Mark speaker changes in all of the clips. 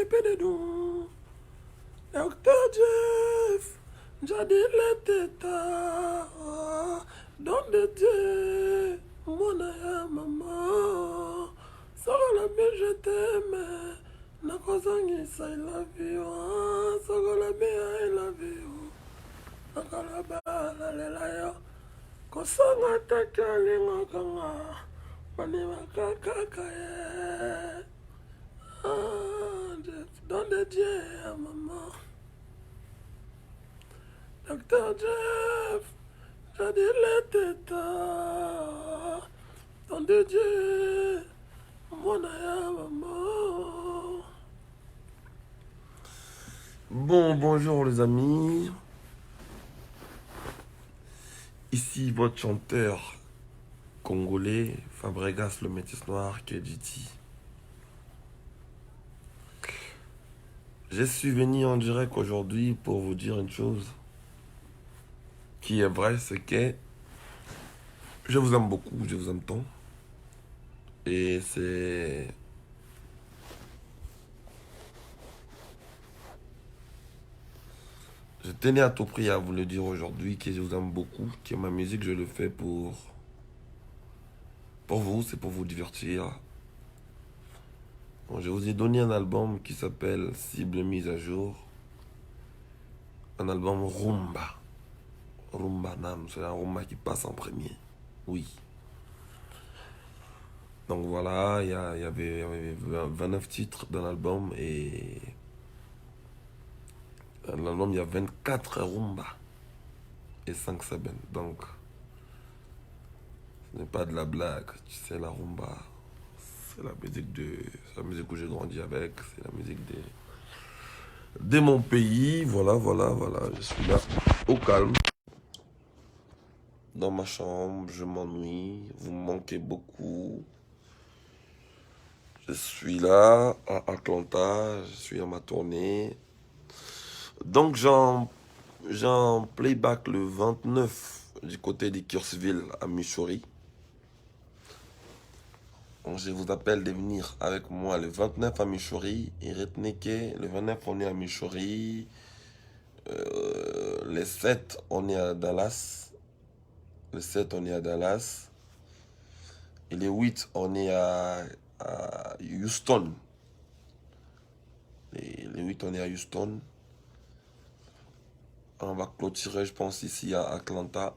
Speaker 1: Pededou, Dr. Jeff, Jadi Leteta, Don de Dieu, mon aya maman, Sogola bien je t'aime, Nakozangisa I love you, Sogola bien I love you, Sogola ba la lela yo, Kosanga takalinga kanga, Manima kakakaye. Dans des dieux, maman. Dr. Jeff, j'ai dit les tétas. Dans des dieux, mon aya, maman. Bonjour les amis. Ici votre chanteur congolais, Fabregas le métis noir, KGT. Je suis venu en direct aujourd'hui pour vous dire une chose qui est vraie, c'est que je vous aime beaucoup, je vous aime tant. Et c'est... Je tenais à tout prix à vous le dire aujourd'hui que je vous aime beaucoup, que ma musique je le fais pour vous, c'est pour vous divertir. Bon, je vous ai donné un album qui s'appelle Cible mise à jour. Un album rumba. Rumba Nam, c'est un rumba qui passe en premier. Oui. Donc voilà, il y avait 29 titres dans l'album et dans l'album il y a 24 rumba et 5 seben. Donc ce n'est pas de la blague, tu sais, la rumba, c'est la musique où j'ai grandi avec, c'est la musique de mon pays. Voilà, je suis là au calme. Dans ma chambre, je m'ennuie, vous me manquez beaucoup. Je suis là à Atlanta, je suis à ma tournée. Donc j'en playback le 29 du côté de Kursville à Missouri. Donc je vous appelle de venir avec moi le 29 à Missouri. Et retenez que le 29 on est à Missouri. Le 7 on est à Dallas. Le 7 on est à Dallas. Et le 8 on est à Houston. Et le 8 on est à Houston. On va clôturer, je pense, ici à Atlanta.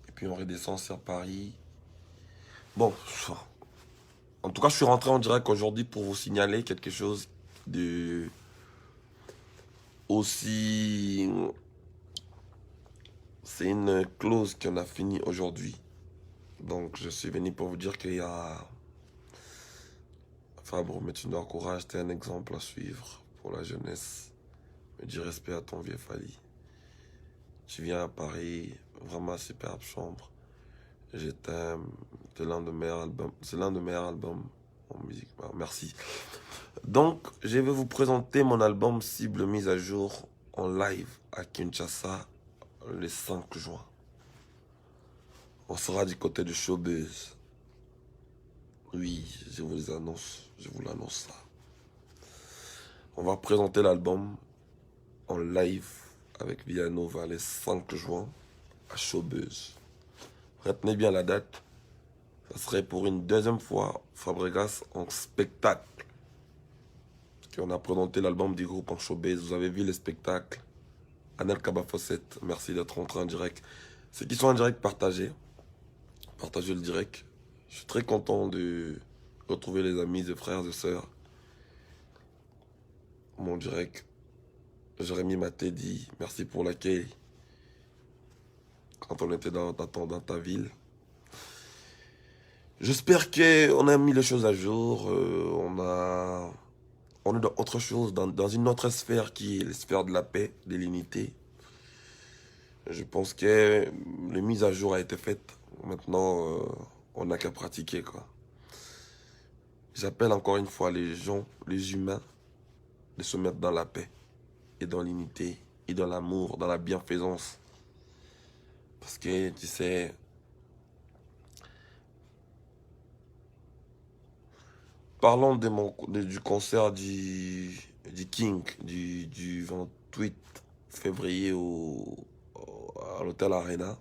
Speaker 1: Et puis on redescend sur Paris. Bon, en tout cas, je suis rentré en direct aujourd'hui pour vous signaler quelque chose de aussi... C'est une clause qu'on a fini aujourd'hui. Donc, je suis venu pour vous dire qu'il y a... Fabre, mais tu nous encourages, t'es un exemple à suivre pour la jeunesse. Me dis respect à ton vieux Fali. Tu viens à Paris, vraiment superbe chambre. Je t'aime, c'est l'un de mes meilleurs albums en musique. Merci. Donc, je vais vous présenter mon album Cible mise à jour en live à Kinshasa le 5 juin. On sera du côté de Showbiz. Oui, je vous l'annonce ça. On va présenter l'album en live avec Villanova le 5 juin à Showbiz. Retenez bien la date. Ça serait pour une deuxième fois Fabregas en spectacle. Parce qu'on a présenté l'album du groupe en Showbiz. Vous avez vu les spectacles. Anel Kabafosset, merci d'être entré en direct. Ceux qui sont en direct, partagez le direct. Je suis très content de retrouver les amis, les frères et sœurs. Mon direct. Jérémy Maté dit merci pour l'accueil. Quand on était dans ta ville. J'espère qu'on a mis les choses à jour. On est dans autre chose, dans une autre sphère qui est la sphère de la paix, de l'unité. Je pense que la mise à jour a été faite. Maintenant, on n'a qu'à pratiquer, quoi. J'appelle encore une fois les gens, les humains, de se mettre dans la paix et dans l'unité et dans l'amour, dans la bienfaisance. Parce que, tu sais, parlons du concert du King du 28 février à l'hôtel Arena.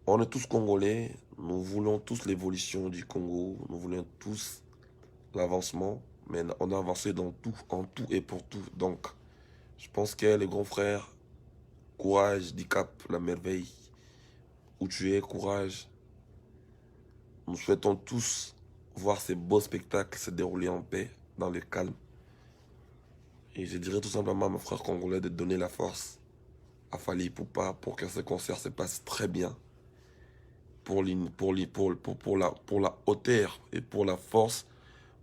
Speaker 1: On est tous Congolais, nous voulons tous l'évolution du Congo, nous voulons tous l'avancement, mais on a avancé dans tout, en tout et pour tout. Donc, je pense que les grands frères, courage, DICAP, la merveille, où tu es, courage. Nous souhaitons tous voir ces beaux spectacles se dérouler en paix, dans le calme. Et je dirais tout simplement à mes frères congolais de donner la force à Fally Ipupa pour que ce concert se passe très bien. Pour la hauteur et pour la force,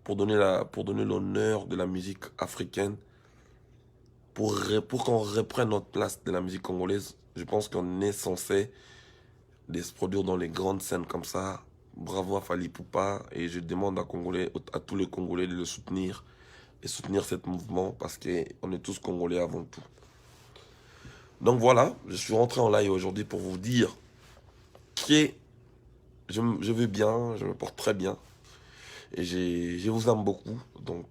Speaker 1: pour donner l'honneur de la musique africaine, pour qu'on reprenne notre place de la musique congolaise. Je pense qu'on est censé de se produire dans les grandes scènes comme ça. Bravo à Fally Ipupa et je demande à tous les Congolais de le soutenir et soutenir ce mouvement parce qu'on est tous Congolais avant tout. Donc voilà, je suis rentré en live aujourd'hui pour vous dire que je vais bien, je me porte très bien et je vous aime beaucoup. Donc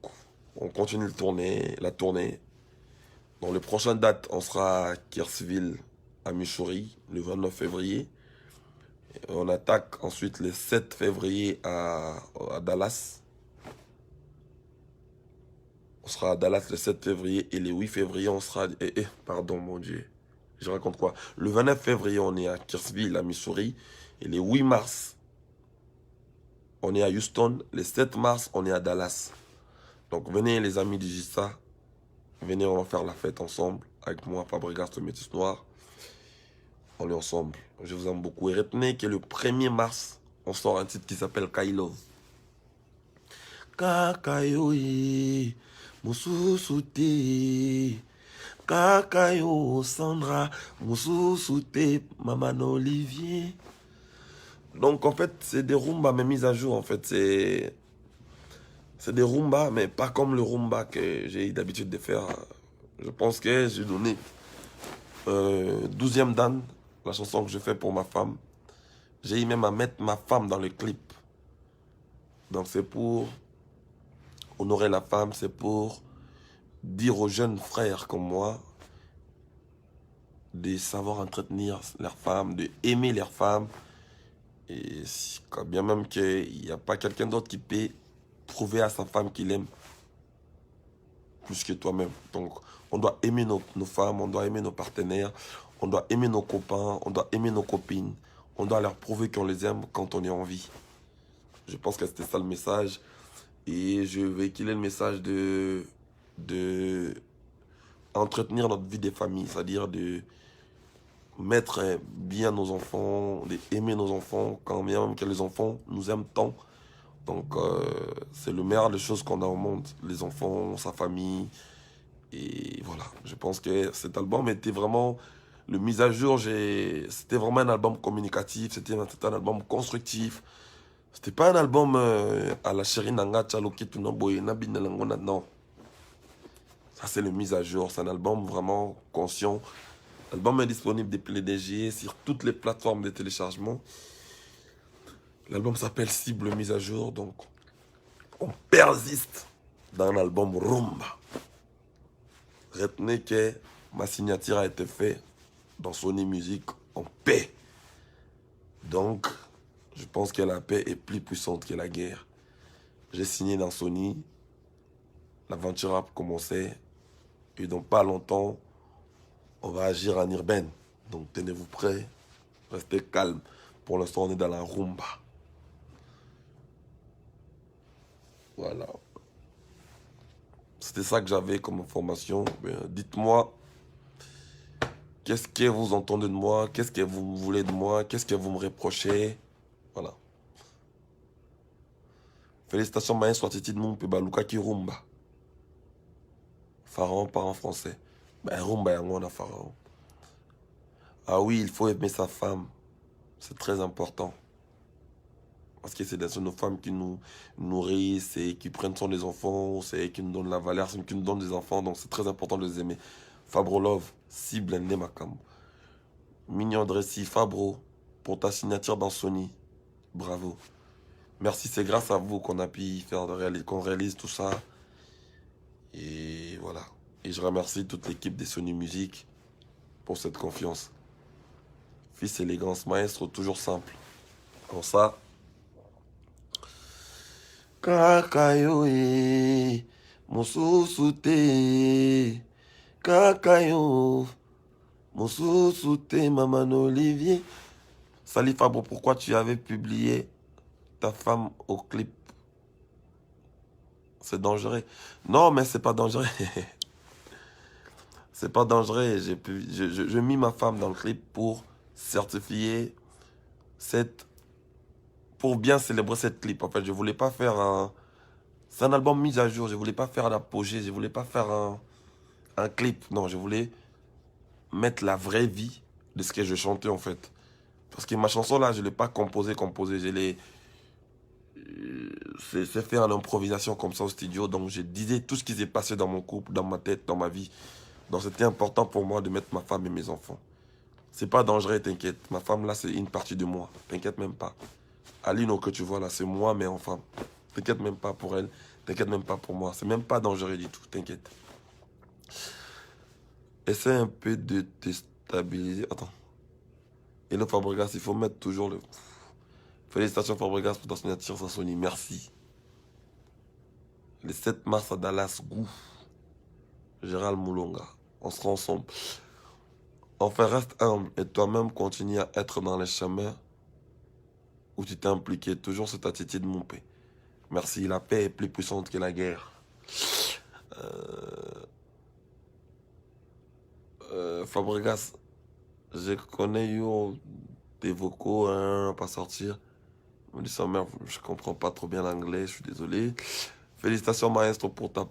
Speaker 1: on continue la tournée. Dans les prochaines dates, on sera à Kirksville, à Missouri, le 29 février. On attaque ensuite le 7 février à Dallas. On sera à Dallas le 7 février et le 8 février, on sera... pardon, mon Dieu. Je raconte quoi? Le 29 février, on est à Kirksville, à Missouri. Et le 8 mars, on est à Houston. Le 7 mars, on est à Dallas. Donc venez les amis du JSA. Venez, on va faire la fête ensemble. Avec moi, Fabregas, le métis noir. On est ensemble. Je vous aime beaucoup. Et retenez que le 1er mars, on sort un titre qui s'appelle Kailov. Kakayoe, Mususute, Kakayo, Sandra, Mususute, Maman Olivier. Donc en fait, c'est des rumbas, mais mis à jour. En fait, c'est des rumbas, mais pas comme le rumba que j'ai d'habitude de faire. Je pense que j'ai donné 12e Dan, la chanson que je fais pour ma femme. J'ai eu même à mettre ma femme dans le clip. Donc c'est pour honorer la femme, c'est pour dire aux jeunes frères comme moi de savoir entretenir leurs femmes, de aimer leurs femmes. Et quand bien même qu'il n'y a pas quelqu'un d'autre qui peut prouver à sa femme qu'il aime plus que toi-même. Donc on doit aimer nos femmes, on doit aimer nos partenaires, on doit aimer nos copains, on doit aimer nos copines. On doit leur prouver qu'on les aime quand on est en vie. Je pense que c'était ça le message. Et je véhiculais le message de entretenir notre vie des familles, c'est-à-dire de mettre bien nos enfants, d'aimer nos enfants, quand bien même que les enfants nous aiment tant. Donc c'est le meilleur des choses qu'on a au monde, les enfants, sa famille. Et voilà, je pense que cet album était vraiment le mise à jour. C'était vraiment un album communicatif, c'était un album constructif. C'était pas un album à la chérie Nanga Tchaloki Tunaboye Nabinelangona, non. Ça, c'est le mise à jour. C'est un album vraiment conscient. L'album est disponible depuis le DG sur toutes les plateformes de téléchargement. L'album s'appelle Cible mise à jour. Donc, on persiste dans un album rumba. Retenez que ma signature a été faite dans Sony Music en paix. Donc, je pense que la paix est plus puissante que la guerre. J'ai signé dans Sony. L'aventure a commencé. Et dans pas longtemps, on va agir en urbaine. Donc tenez-vous prêts. Restez calme. Pour l'instant, on est dans la rumba. Voilà. C'était ça que j'avais comme information. Dites-moi, qu'est-ce que vous entendez de moi? Qu'est-ce que vous voulez de moi? Qu'est-ce que vous me reprochez? Voilà. Félicitations, Maestro Titi de Moumpe, Baluka qui rumba. Pharaon part en français. Rumba, on a Pharaon. Ah oui, il faut aimer sa femme. C'est très important. Parce que c'est nos femmes qui nous nourrissent et qui prennent soin des enfants. C'est qui nous donnent la valeur, c'est qui nous donnent des enfants. Donc c'est très important de les aimer. Fabro Love, cible Nemakam. Mignon Dressy, Fabro, pour ta signature dans Sony. Bravo. Merci, c'est grâce à vous qu'on a pu faire qu'on réalise tout ça. Et voilà. Et je remercie toute l'équipe de Sony Music pour cette confiance. Fils élégance, maestro, toujours simple. Pour ça. Kakayo e, mosusu te. Kakayo, mosusu te, Maman Olivier. Salif Fabro, pourquoi tu avais publié ta femme au clip? C'est dangereux. Non, mais c'est pas dangereux. C'est pas dangereux. Je mis ma femme dans le clip pour certifier pour bien célébrer cette clip. En fait, je voulais pas faire un... C'est un album mis à jour. Je voulais pas faire l'apogée. Je voulais pas faire un clip. Non, je voulais mettre la vraie vie de ce que je chantais en fait. Parce que ma chanson là, je l'ai pas composée. Je l'ai... C'est fait en improvisation comme ça au studio. Donc je disais tout ce qui s'est passé dans mon couple, dans ma tête, dans ma vie. Donc c'était important pour moi de mettre ma femme et mes enfants. C'est pas dangereux, t'inquiète. Ma femme là, c'est une partie de moi. T'inquiète même pas. Aline que tu vois là, c'est moi mais enfin. T'inquiète même pas pour elle. T'inquiète même pas pour moi. C'est même pas dangereux du tout, t'inquiète. Essaie un peu de te stabiliser. Attends. Et le Fabregas, il faut mettre toujours le... Félicitations Fabregas pour ta signature sans Sony. Merci. Le 7 mars à Dallas, Gou. Gérald Moulonga. On sera ensemble. Enfin, reste humble et toi-même continue à être dans les chemins où tu t'es impliqué. Toujours cette attitude, mon paix. Merci. La paix est plus puissante que la guerre. Fabregas, je connais des vocaux, hein, pas sortir. Je me dis ça, merde, je comprends pas trop bien l'anglais, je suis désolé. Félicitations, maestro, pour ta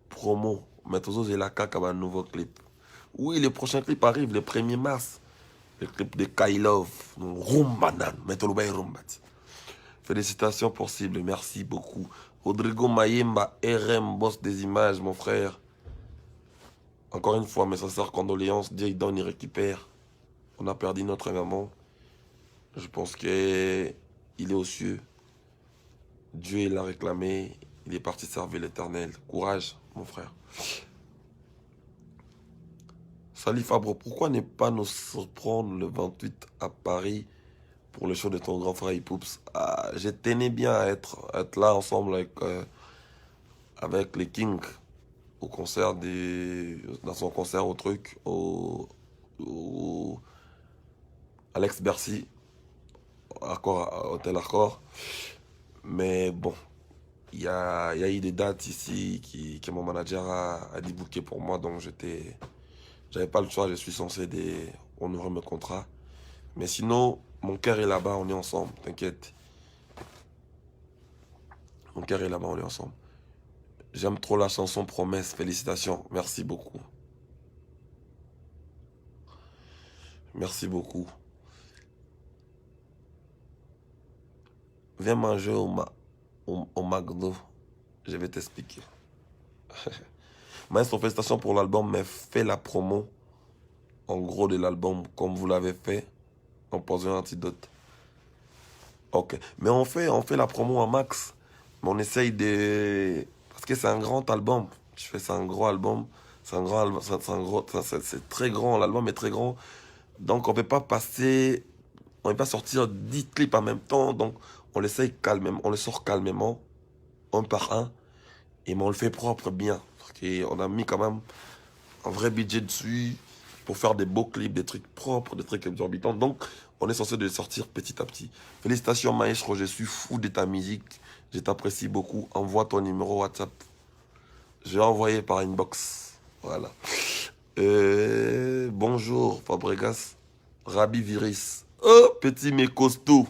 Speaker 1: promo. Metozo et la caca, un nouveau clip. Oui, le prochain clip arrive le 1er mars. Le clip de Kailov. Rumbanan. Metolo bay rumbat. Félicitations pour Cible, merci beaucoup. Rodrigo Mayemba, RM, boss des images, mon frère. Encore une fois, mes sincères condoléances. Dieu donne, il récupère. On a perdu notre maman. Je pense qu'il est aux cieux. Dieu l'a réclamé. Il est parti servir l'Éternel. Courage, mon frère. Salif Fabro, pourquoi ne pas nous surprendre le 28 à Paris pour le show de ton grand frère Ipoups? Je tenais bien à être là ensemble avec les Kings au concert dans son concert au truc, au Alex Bercy, Hôtel Accor. Mais bon, il y a eu des dates ici que mon manager a débooké pour moi, donc j'avais pas le choix, je suis censé honorer mes contrats. Mais sinon, mon cœur est là-bas, on est ensemble, t'inquiète. Mon cœur est là-bas, on est ensemble. J'aime trop la chanson Promesse, félicitations, merci beaucoup. Merci beaucoup. Viens manger au McDo, je vais t'expliquer. Maestro, félicitations pour l'album, mais fais la promo, en gros, de l'album, comme vous l'avez fait, en posant un antidote. Ok, mais on fait la promo en max, mais on essaye de... Parce que c'est un grand album, c'est un gros album, c'est un grand album, c'est très grand, l'album est très grand, donc on peut pas sortir 10 clips en même temps, donc on l'essaye calmement, on le sort calmement, un par un, et mais on le fait propre bien, parce qu'on a mis quand même un vrai budget dessus pour faire des beaux clips, des trucs propres, des trucs exorbitants. Donc, on est censé de les sortir petit à petit. Félicitations, Maestro, je suis fou de ta musique. Je t'apprécie beaucoup. Envoie ton numéro WhatsApp. Je vais envoyer par inbox. Voilà. Bonjour, Fabregas. Rabi Viris. Oh, petit mais costaud.